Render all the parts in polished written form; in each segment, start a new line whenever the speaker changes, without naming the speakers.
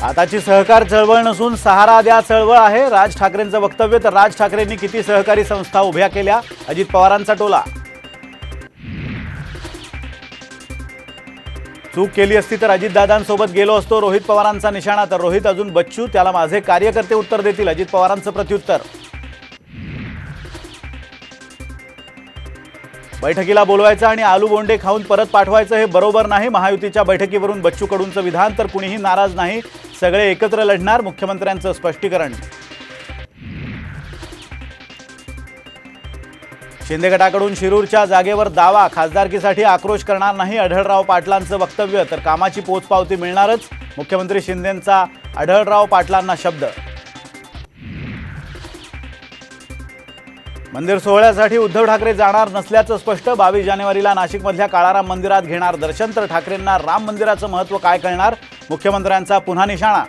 आताची सहकार चळवळ नसून सहारा द्या चळवळ आहे राज ठाकरेंचं वक्तव्य। तर राज ठाकरेंनी किती सहकारी संस्था उभ्या केल्या, अजित पवारांचा टोला। चूक केली असती तर अजितदादांसोबत गेलो असतो, रोहित पवारांचा निशाणा। तर रोहित अजून बच्चू, त्याला माझे कार्यकर्ते उत्तर देतील, अजित पवारांचं प्रत्युत्तर। बैठकीला बोलवायचं आणि आलू बोंडे खाऊन परत पाठवायचं हे बरोबर नाही। महायुतीच्या बैठकीवरून बच्चू कडूंचं विधान। तर कुणीही नाराज नाही, सगळे एकत्र लढणार, मुख्यमंत्र्यांचं स्पष्टीकरण। शिंदे गटाकडून शिरूरच्या जागेवर दावा, खासदारकीसाठी आक्रोश करणार नाही, आढळराव पाटलांचं वक्तव्य। तर कामाची पोचपावती मिळणारच, मुख्यमंत्री शिंदेंचा आढळराव पाटलांना शब्द। मंदिर सोहळ्यासाठी उद्धव ठाकरे जाणार नसल्याचं स्पष्ट। 22 जानेवारीला नाशिकमधल्या काळाराम मंदिरात घेणार दर्शन। तर ठाकरेंना राम मंदिराचं महत्त्व काय कळणार, मुख्यमंत्र्यांचा पुन्हा निशाणा।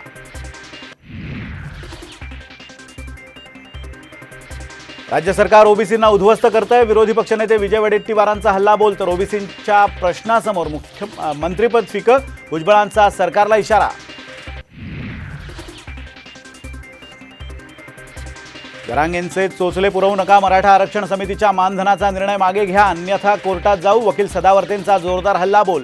राज्य सरकार ओबीसींना उद्ध्वस्त करतंय, विरोधी पक्षनेते विजय वडेट्टीवारांचा हल्लाबोल। तर ओबीसींच्या प्रश्नासमोर मंत्रिपद फिकं, भुजबळांचा सरकारला इशारा। जरांगेंचे चोचले पुरवू नका, मराठा आरक्षण समितीच्या मानधनाचा निर्णय मागे घ्या, अन्यथा कोर्टात जाऊ, वकील सदावर्तेंचा जोरदार हल्लाबोल।